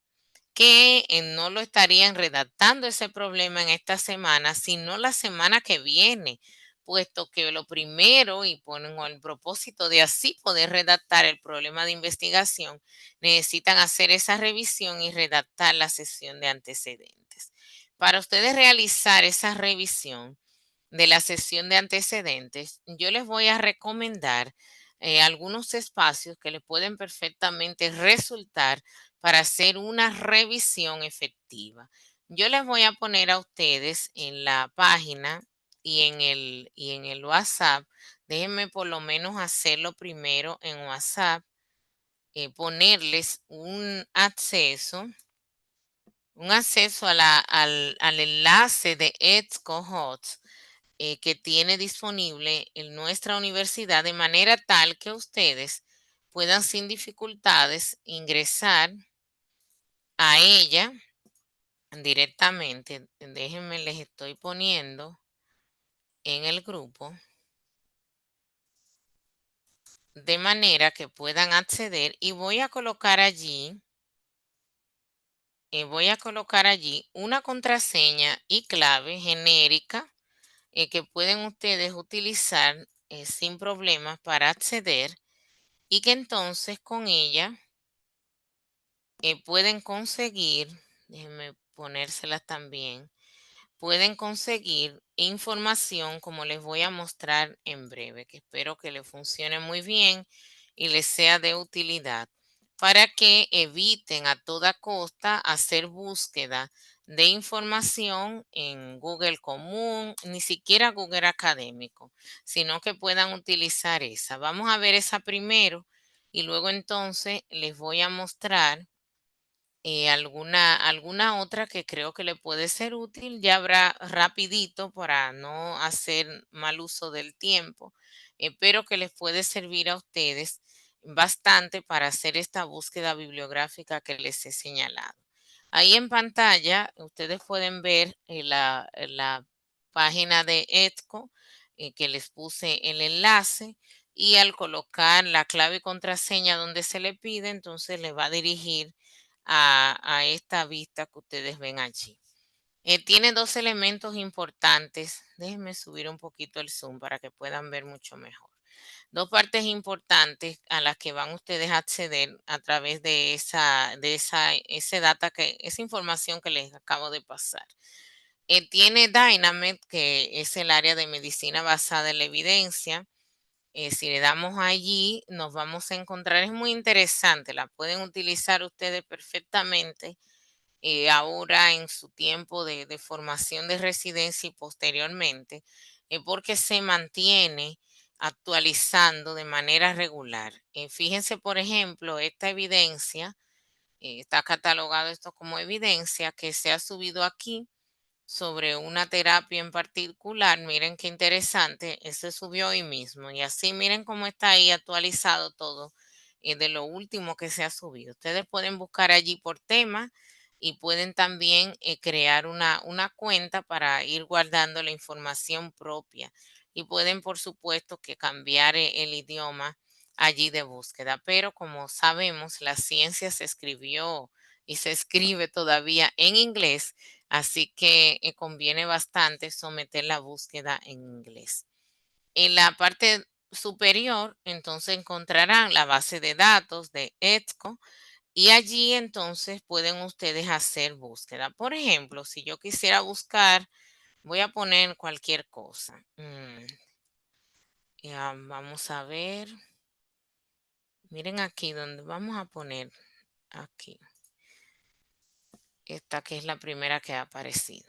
Speaker 1: que no lo estarían redactando ese problema en esta semana, sino la semana que viene, puesto que lo primero, y ponen el propósito de así poder redactar el problema de investigación, necesitan hacer esa revisión y redactar la sesión de antecedentes. Para ustedes realizar esa revisión de la sesión de antecedentes, yo les voy a recomendar algunos espacios que les pueden perfectamente resultar para hacer una revisión efectiva. Yo les voy a poner a ustedes en la página y en el WhatsApp. Déjenme por lo menos hacerlo primero en WhatsApp, ponerles un acceso al enlace de EBSCOhost que tiene disponible en nuestra universidad, de manera tal que ustedes puedan sin dificultades ingresar a ella directamente. Déjenme, les estoy poniendo en el grupo, de manera que puedan acceder, y voy a colocar allí una contraseña y clave genérica que pueden ustedes utilizar sin problemas para acceder, y que entonces con ella pueden conseguir, déjenme ponérselas también, pueden conseguir información como les voy a mostrar en breve, que espero que les funcione muy bien y les sea de utilidad para que eviten a toda costa hacer búsqueda de información en Google común, ni siquiera Google académico, sino que puedan utilizar esa. Vamos a ver esa primero y luego entonces les voy a mostrar alguna otra que creo que le puede ser útil. Ya habrá rapidito para no hacer mal uso del tiempo, pero que les puede servir a ustedes bastante para hacer esta búsqueda bibliográfica que les he señalado. Ahí en pantalla ustedes pueden ver la página de ETCO, que les puse el enlace, y al colocar la clave y contraseña donde se le pide, entonces le va a dirigir a esta vista que ustedes ven allí. Tiene dos elementos importantes. Déjenme subir un poquito el zoom para que puedan ver mucho mejor. Dos partes importantes a las que van ustedes a acceder a través de esa información que les acabo de pasar. Tiene Dynamed, que es el área de medicina basada en la evidencia. Si le damos allí, nos vamos a encontrar, es muy interesante, la pueden utilizar ustedes perfectamente ahora en su tiempo de formación de residencia y posteriormente, porque se mantiene actualizando de manera regular. Fíjense, por ejemplo, esta evidencia, está catalogado esto como evidencia que se ha subido aquí sobre una terapia en particular. Miren qué interesante, se subió hoy mismo y así miren cómo está ahí actualizado todo de lo último que se ha subido. Ustedes pueden buscar allí por tema y pueden también crear una cuenta para ir guardando la información propia y pueden por supuesto que cambiar el idioma allí de búsqueda. Pero como sabemos, la ciencia se escribió y se escribe todavía en inglés. Así que conviene bastante someter la búsqueda en inglés. En la parte superior, entonces encontrarán la base de datos de ETSCO y allí entonces pueden ustedes hacer búsqueda. Por ejemplo, si yo quisiera buscar, voy a poner cualquier cosa. Ya, vamos a ver. Miren aquí donde vamos a poner aquí. Esta que es la primera que ha aparecido.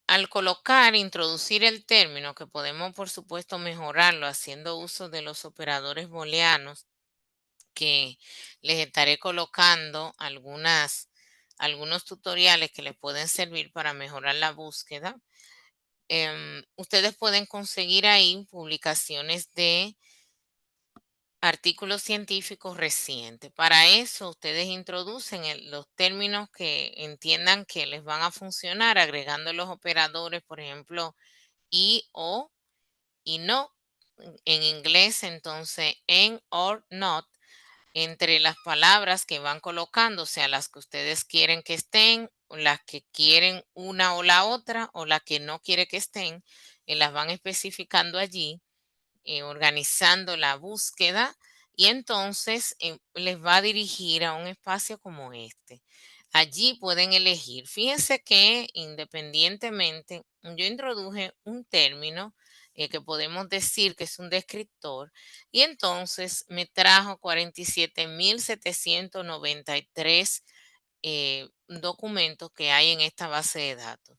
Speaker 1: Al colocar, introducir el término, que podemos por supuesto mejorarlo haciendo uso de los operadores booleanos, que les estaré colocando algunos tutoriales que les pueden servir para mejorar la búsqueda. Ustedes pueden conseguir ahí publicaciones de artículos científicos recientes. Para eso, ustedes introducen los términos que entiendan que les van a funcionar, agregando los operadores, por ejemplo, y o y no. En inglés, entonces, en or not, entre las palabras que van colocando, o sea, las que ustedes quieren que estén, o las que quieren una o la otra, o las que no quiere que estén, las van especificando allí, organizando la búsqueda y entonces les va a dirigir a un espacio como este. Allí pueden elegir. Fíjense que independientemente, yo introduje un término que podemos decir que es un descriptor y entonces me trajo 47.793 documentos que hay en esta base de datos.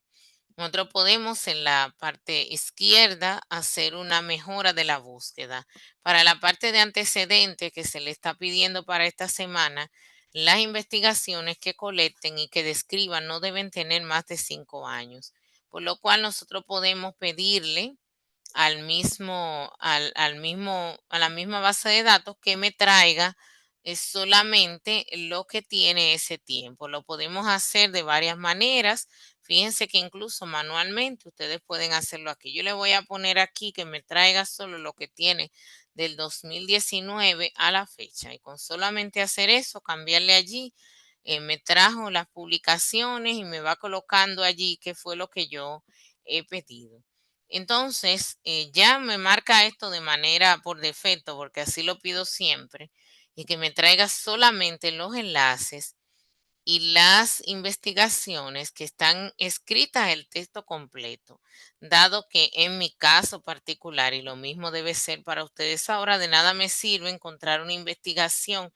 Speaker 1: Nosotros podemos en la parte izquierda hacer una mejora de la búsqueda. Para la parte de antecedentes que se le está pidiendo para esta semana, las investigaciones que colecten y que describan no deben tener más de 5 años, por lo cual nosotros podemos pedirle a la misma base de datos que me traiga solamente lo que tiene ese tiempo. Lo podemos hacer de varias maneras. Fíjense que incluso manualmente ustedes pueden hacerlo aquí. Yo le voy a poner aquí que me traiga solo lo que tiene del 2019 a la fecha. Y con solamente hacer eso, cambiarle allí, me trajo las publicaciones y me va colocando allí qué fue lo que yo he pedido. Entonces, ya me marca esto de manera por defecto, porque así lo pido siempre, y que me traiga solamente los enlaces y las investigaciones que están escritas el texto completo, dado que en mi caso particular, y lo mismo debe ser para ustedes ahora, de nada me sirve encontrar una investigación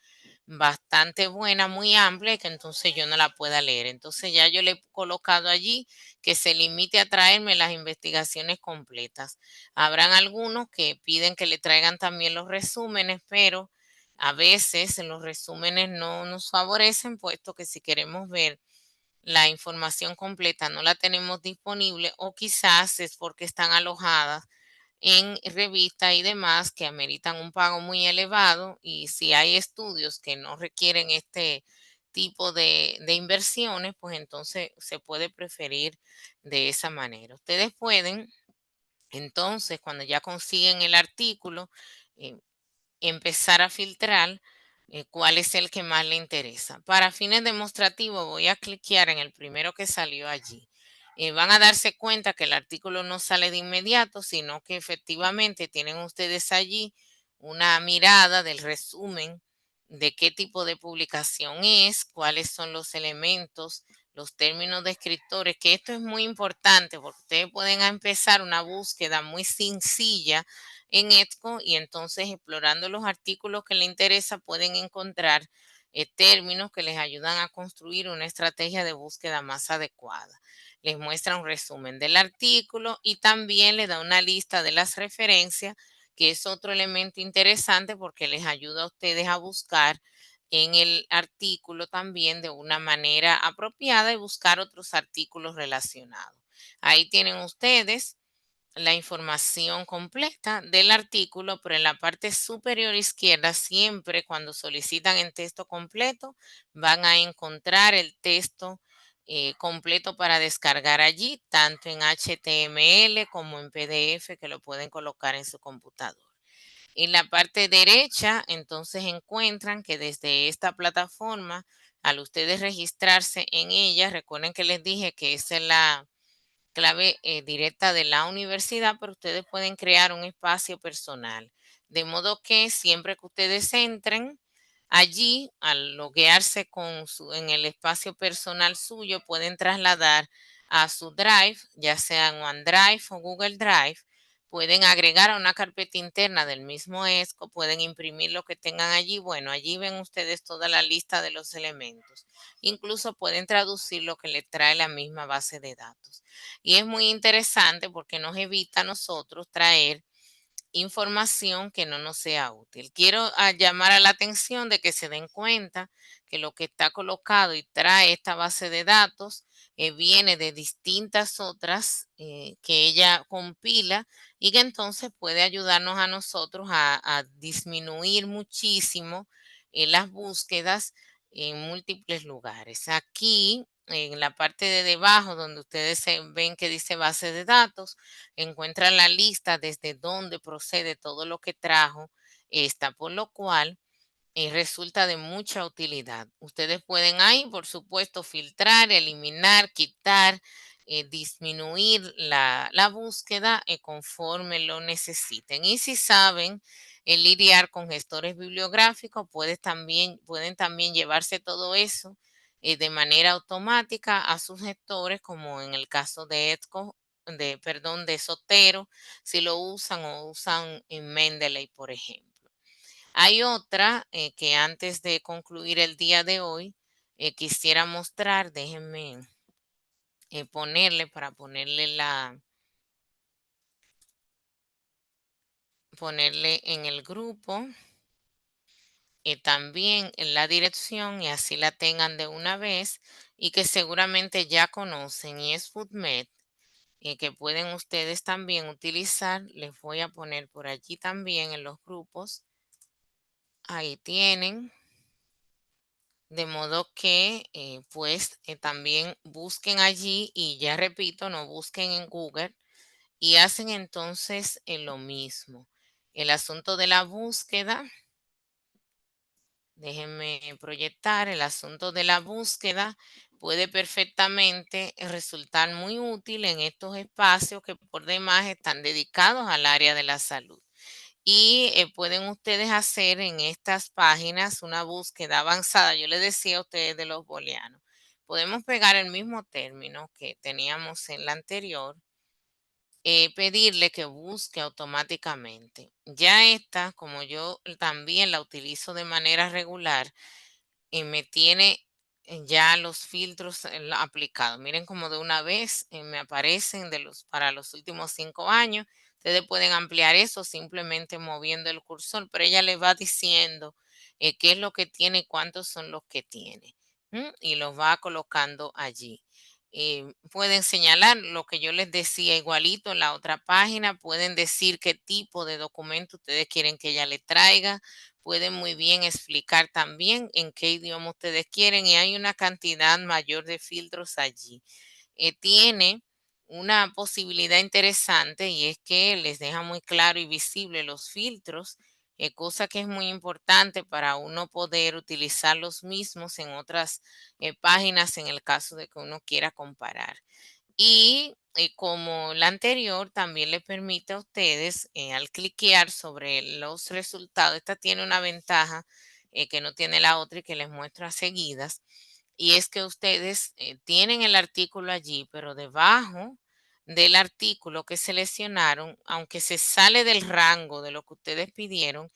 Speaker 1: bastante buena, muy amplia, y que entonces yo no la pueda leer. Entonces ya yo le he colocado allí que se limite a traerme las investigaciones completas. Habrán algunos que piden que le traigan también los resúmenes, pero a veces los resúmenes no nos favorecen, puesto que si queremos ver la información completa no la tenemos disponible, o quizás es porque están alojadas en revistas y demás que ameritan un pago muy elevado, y si hay estudios que no requieren este tipo de inversiones, pues entonces se puede preferir de esa manera. Ustedes pueden, entonces, cuando ya consiguen el artículo, eh, empezar a filtrar cuál es el que más le interesa. Para fines demostrativos, voy a cliquear en el primero que salió allí. Van a darse cuenta que el artículo no sale de inmediato, sino que efectivamente tienen ustedes allí una mirada del resumen de qué tipo de publicación es, cuáles son los elementos, los términos descriptores, que esto es muy importante porque ustedes pueden empezar una búsqueda muy sencilla en Etco, y entonces explorando los artículos que les interesa pueden encontrar términos que les ayudan a construir una estrategia de búsqueda más adecuada. Les muestra un resumen del artículo y también les da una lista de las referencias, que es otro elemento interesante porque les ayuda a ustedes a buscar en el artículo también de una manera apropiada y buscar otros artículos relacionados. Ahí tienen ustedes la información completa del artículo, pero en la parte superior izquierda, siempre cuando solicitan en texto completo, van a encontrar el texto completo para descargar allí, tanto en HTML como en PDF, que lo pueden colocar en su computador. En la parte derecha, entonces encuentran que desde esta plataforma, al ustedes registrarse en ella, recuerden que les dije que esa es la clave directa de la universidad, pero ustedes pueden crear un espacio personal. De modo que siempre que ustedes entren allí, al loguearse en el espacio personal suyo, pueden trasladar a su Drive, ya sea en OneDrive o Google Drive. Pueden agregar a una carpeta interna del mismo ESCO, pueden imprimir lo que tengan allí. Bueno, allí ven ustedes toda la lista de los elementos. Incluso pueden traducir lo que les trae la misma base de datos. Y es muy interesante porque nos evita a nosotros traer información que no nos sea útil. Quiero llamar a la atención de que se den cuenta que lo que está colocado y trae esta base de datos viene de distintas otras que ella compila, y que entonces puede ayudarnos a nosotros a disminuir muchísimo las búsquedas en múltiples lugares. Aquí en la parte de debajo, donde ustedes ven que dice base de datos, encuentran la lista desde donde procede todo lo que trajo esta, por lo cual resulta de mucha utilidad. Ustedes pueden ahí, por supuesto, filtrar, eliminar, quitar, disminuir la búsqueda conforme lo necesiten. Y si saben lidiar con gestores bibliográficos, pueden también llevarse todo eso de manera automática a sus gestores, como en el caso de perdón, de Sotero, si lo usan o usan en Mendeley, por ejemplo. Hay otra que antes de concluir el día de hoy quisiera mostrar, déjenme para ponerle en el grupo también en la dirección, y así la tengan de una vez, y que seguramente ya conocen, y es PubMed, que pueden ustedes también utilizar. Les voy a poner por allí también en los grupos. Ahí tienen. De modo que, pues, también busquen allí, y ya repito, no busquen en Google, y hacen entonces lo mismo. El asunto de la búsqueda, déjenme proyectar, el asunto de la búsqueda puede perfectamente resultar muy útil en estos espacios que por demás están dedicados al área de la salud. Y pueden ustedes hacer en estas páginas una búsqueda avanzada. Yo les decía a ustedes de los booleanos. podemos pegar el mismo término que teníamos en la anterior, pedirle que busque automáticamente. Ya esta, como yo también la utilizo de manera regular, me tiene ya los filtros aplicados. Miren como de una vez me aparecen para los últimos 5 años. Ustedes pueden ampliar eso simplemente moviendo el cursor, pero ella les va diciendo qué es lo que tiene y cuántos son los que tiene. Y los va colocando allí. Pueden señalar lo que yo les decía igualito en la otra página, pueden decir qué tipo de documento ustedes quieren que ella le traiga, pueden muy bien explicar también en qué idioma ustedes quieren y hay una cantidad mayor de filtros allí. Tiene una posibilidad interesante y es que les deja muy claro y visible los filtros, cosa que es muy importante para uno poder utilizar los mismos en otras páginas en el caso de que uno quiera comparar. Y como la anterior, también le permite a ustedes, al cliquear sobre los resultados, esta tiene una ventaja que no tiene la otra y que les muestro a seguidas, y es que ustedes tienen el artículo allí, pero debajo del artículo que seleccionaron, aunque se sale del rango de lo que ustedes pidieron,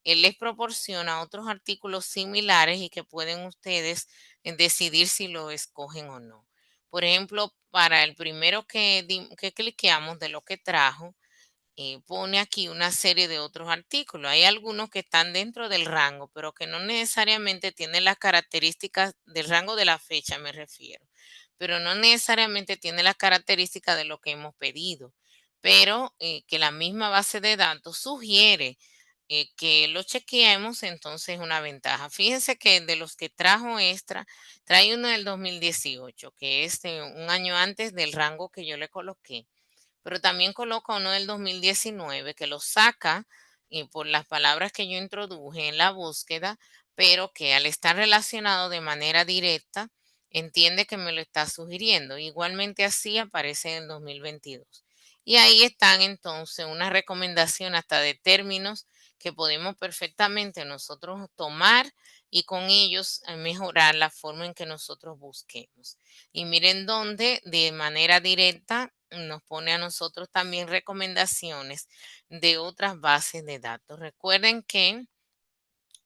Speaker 1: él les proporciona otros artículos similares y que pueden ustedes decidir si lo escogen o no. Por ejemplo, para el primero que cliqueamos de lo que trajo, pone aquí una serie de otros artículos. Hay algunos que están dentro del rango, pero que no necesariamente tienen las características del rango de la fecha, me refiero, pero no necesariamente tiene las características de lo que hemos pedido, pero que la misma base de datos sugiere que lo chequeemos, entonces es una ventaja. Fíjense que de los que trajo extra, trae uno del 2018, que es un año antes del rango que yo le coloqué, pero también coloca uno del 2019 que lo saca por las palabras que yo introduje en la búsqueda, pero que al estar relacionado de manera directa, entiende que me lo está sugiriendo. Igualmente así aparece en el 2022. Y ahí están entonces una recomendación hasta de términos que podemos perfectamente nosotros tomar y con ellos mejorar la forma en que nosotros busquemos. Y miren dónde de manera directa nos pone a nosotros también recomendaciones de otras bases de datos. Recuerden que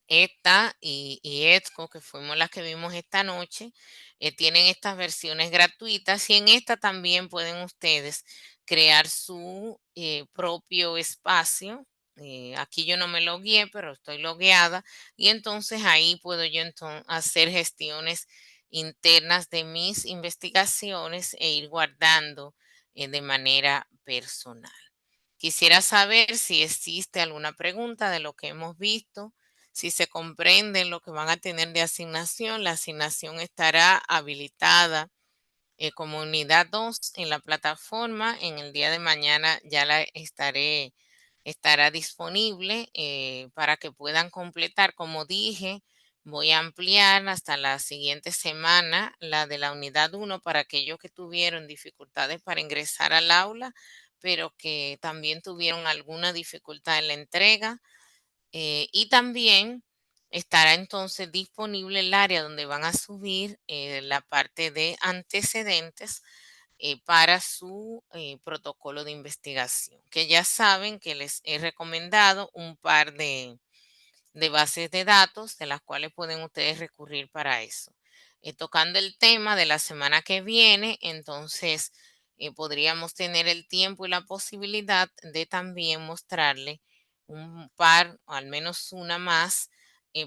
Speaker 1: esta y Edsco, que fuimos las que vimos esta noche, tienen estas versiones gratuitas y en esta también pueden ustedes crear su propio espacio. Aquí yo no me logueé, pero estoy logueada y entonces ahí puedo yo hacer gestiones internas de mis investigaciones e ir guardando de manera personal. Quisiera saber si existe alguna pregunta de lo que hemos visto, si se comprende lo que van a tener de asignación. La asignación estará habilitada como unidad 2 en la plataforma. En el día de mañana ya estará disponible para que puedan completar. Como dije, voy a ampliar hasta la siguiente semana la de la unidad 1 para aquellos que tuvieron dificultades para ingresar al aula, pero que también tuvieron alguna dificultad en la entrega. Y también estará entonces disponible el área donde van a subir la parte de antecedentes para su protocolo de investigación, que ya saben que les he recomendado un par de bases de datos de las cuales pueden ustedes recurrir para eso. Tocando el tema de la semana que viene, entonces podríamos tener el tiempo y la posibilidad de también mostrarle un par o al menos una más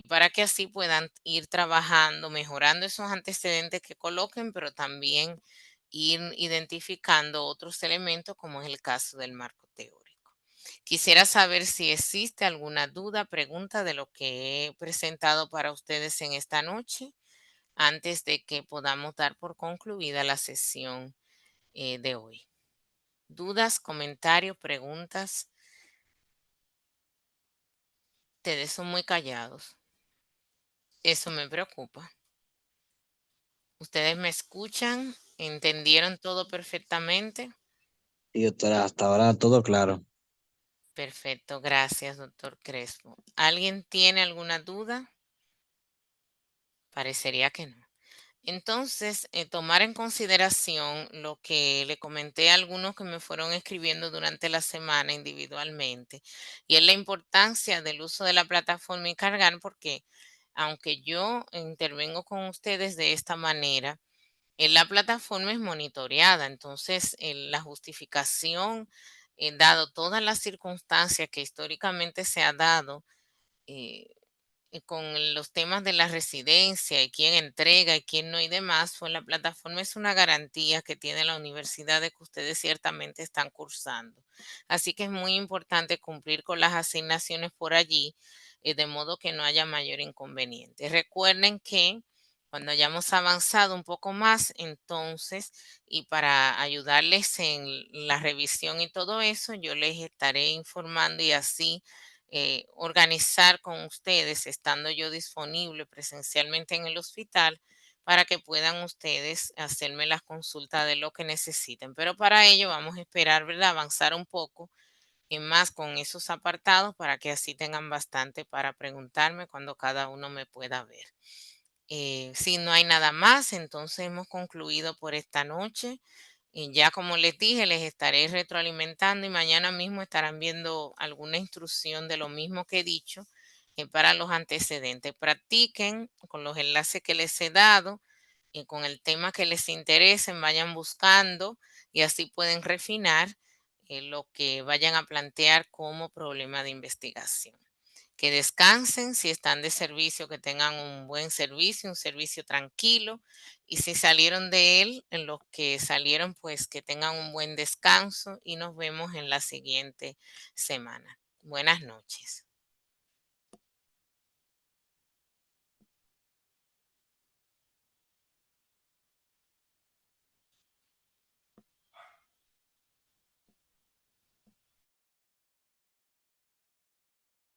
Speaker 1: para que así puedan ir trabajando, mejorando esos antecedentes que coloquen, pero también ir identificando otros elementos como es el caso del marco teórico. Quisiera saber si existe alguna duda, pregunta de lo que he presentado para ustedes en esta noche, antes de que podamos dar por concluida la sesión de hoy. ¿Dudas, comentarios, preguntas? Ustedes son muy callados. Eso me preocupa. ¿Ustedes me escuchan? ¿Entendieron todo perfectamente?
Speaker 2: Y doctora, hasta ahora todo claro.
Speaker 1: Perfecto, gracias, doctor Crespo. ¿Alguien tiene alguna duda? Parecería que no. Entonces, tomar en consideración lo que le comenté a algunos que me fueron escribiendo durante la semana individualmente, y es la importancia del uso de la plataforma y cargar, porque aunque yo intervengo con ustedes de esta manera, la plataforma es monitoreada. Entonces, la justificación, dado todas las circunstancias que históricamente se ha dado, eh, con los temas de la residencia y quién entrega y quién no y demás, pues la plataforma es una garantía que tiene la universidad de que ustedes ciertamente están cursando. Así que es muy importante cumplir con las asignaciones por allí, de modo que no haya mayor inconveniente. Recuerden que cuando hayamos avanzado un poco más, entonces, y para ayudarles en la revisión y todo eso, yo les estaré informando y así organizar con ustedes, estando yo disponible presencialmente en el hospital, para que puedan ustedes hacerme las consultas de lo que necesiten. Pero para ello vamos a esperar, ¿verdad? Avanzar un poco en más con esos apartados para que así tengan bastante para preguntarme cuando cada uno me pueda ver. Si no hay nada más, entonces hemos concluido por esta noche. Y ya como les dije, les estaré retroalimentando y mañana mismo estarán viendo alguna instrucción de lo mismo que he dicho, para los antecedentes. Practiquen con los enlaces que les he dado y con el tema que les interesen, vayan buscando y así pueden refinar lo que vayan a plantear como problema de investigación. Que descansen, si están de servicio, que tengan un buen servicio, un servicio tranquilo. Y si salieron de él, en los que salieron, pues que tengan un buen descanso y nos vemos en la siguiente semana. Buenas noches.